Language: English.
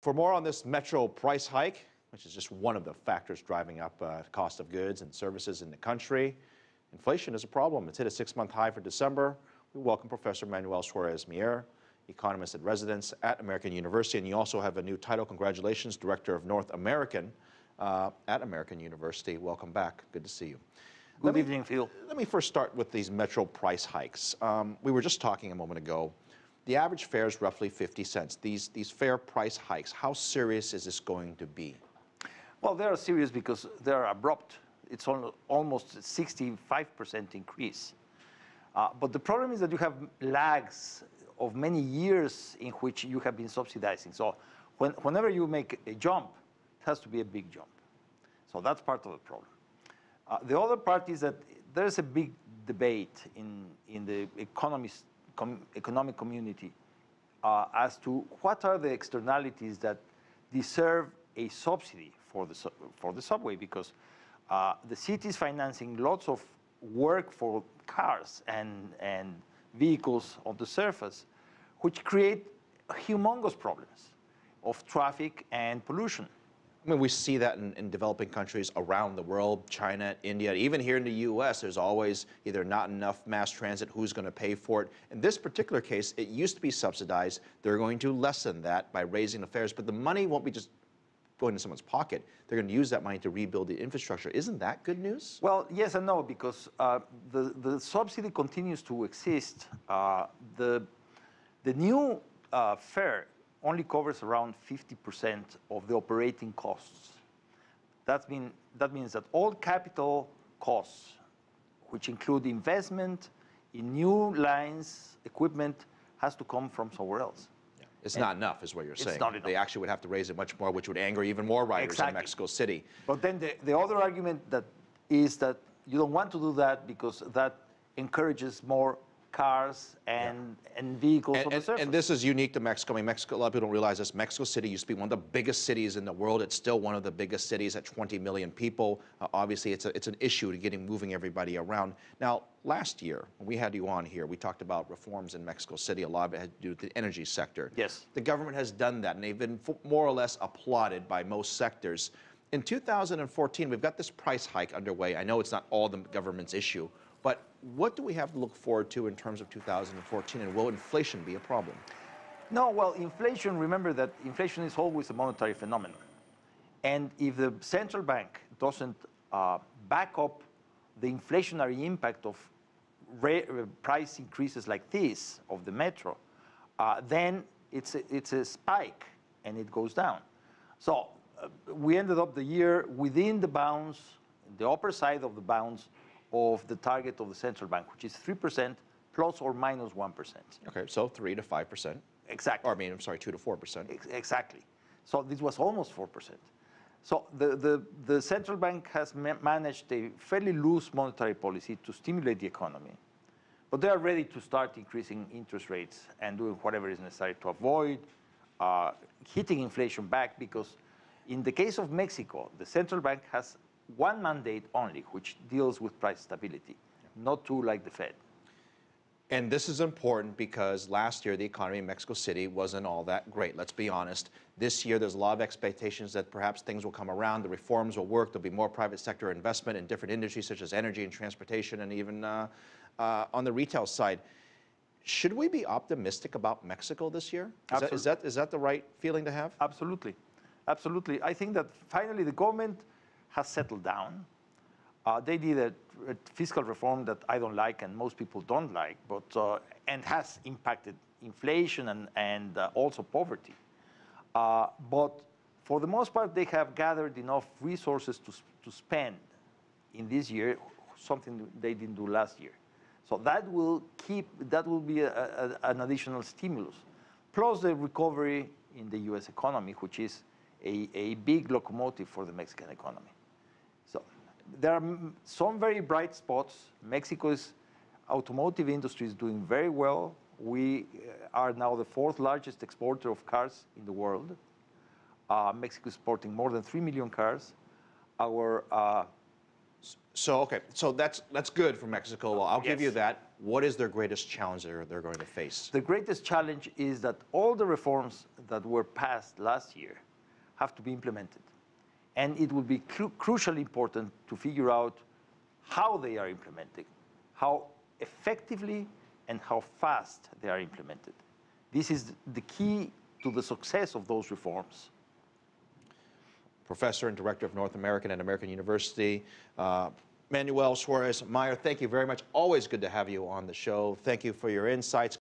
For more on this metro price hike, which is just one of the factors driving up cost of goods and services in the country, inflation is a problem. It's hit a 6-month high for December. We welcome Professor Manuel Suarez-Mier, economist at residence at American University, and you also have a new title. Congratulations, Director of North American at American University. Welcome back. Good to see you. Good evening, Phil. Let me first start with these metro price hikes. We were just talking a moment ago. The average fare is roughly 50 cents. These fare price hikes, how serious is this going to be? Well, they are serious because they are abrupt. It's almost a 65% increase. But the problem is that you have lags of many years in which you have been subsidizing. So whenever you make a jump, it has to be a big jump. So that's part of the problem. The other part is that there's a big debate in the economic community as to what are the externalities that deserve a subsidy for the subway, because the city is financing lots of work for cars and vehicles on the surface, which create humongous problems of traffic and pollution. I mean, we see that in developing countries around the world, China, India, even here in the U.S., there's always either not enough mass transit, who's going to pay for it. In this particular case, it used to be subsidized. They're going to lessen that by raising the fares, but the money won't be just going into someone's pocket. They're going to use that money to rebuild the infrastructure. Isn't that good news? Well, yes and no, because the subsidy continues to exist. The new fare only covers around 50% of the operating costs. That means that all capital costs, which include investment in new lines, equipment, has to come from somewhere else. Yeah. It's not enough, is what you're saying. It's not enough. They actually would have to raise it much more, which would anger even more riders in Mexico City. But then the other argument is that you don't want to do that because that encourages more cars and vehicles on the surface. And this is unique to Mexico. I mean, Mexico, a lot of people don't realize this. Mexico City used to be one of the biggest cities in the world. It's still one of the biggest cities at 20 million people. Obviously, it's an issue to moving everybody around. Now, last year, when we had you on here, we talked about reforms in Mexico City. A lot of it had to do with the energy sector. Yes. The government has done that, and they've been more or less applauded by most sectors. In 2014, we've got this price hike underway. I know it's not all the government's issue, but what do we have to look forward to in terms of 2014, and will inflation be a problem? No, well, inflation, remember that inflation is always a monetary phenomenon. And if the central bank doesn't back up the inflationary impact of price increases like this of the metro, then it's a spike and it goes down. So we ended up the year within the bounds, the upper side of the bounds of the target of the central bank, which is 3% plus or minus 1%. Okay, so 3 to 5%. Exactly. Or, I mean, I'm sorry, 2 to 4%. Exactly. So this was almost 4%. So the central bank has managed a fairly loose monetary policy to stimulate the economy, but they are ready to start increasing interest rates and doing whatever is necessary to avoid hitting inflation back, because in the case of Mexico, the central bank has one mandate only, which deals with price stability, not two like the Fed. And this is important because last year the economy in Mexico City wasn't all that great, let's be honest. This year there's a lot of expectations that perhaps things will come around, the reforms will work, there'll be more private sector investment in different industries such as energy and transportation, and even on the retail side. Should we be optimistic about Mexico this year? Is that the right feeling to have? Absolutely. Absolutely. I think that finally the government has settled down. They did a fiscal reform that I don't like and most people don't like, but and has impacted inflation and also poverty. But for the most part, they have gathered enough resources to spend in this year, something they didn't do last year. So that will be an additional stimulus, plus the recovery in the U.S. economy, which is a big locomotive for the Mexican economy. So there are some very bright spots. Mexico's automotive industry is doing very well. We are now the 4th largest exporter of cars in the world. Mexico is exporting more than 3 million cars. Our So, okay, so that's good for Mexico. Well, I'll give you Yes. that. What is their greatest challenge they're going to face? The greatest challenge is that all the reforms that were passed last year have to be implemented. And it will be crucially important to figure out how they are implemented, how effectively and how fast they are implemented. This is the key to the success of those reforms. Professor and Director of North American at American University, Manuel Suarez-Mier, thank you very much. Always good to have you on the show. Thank you for your insights.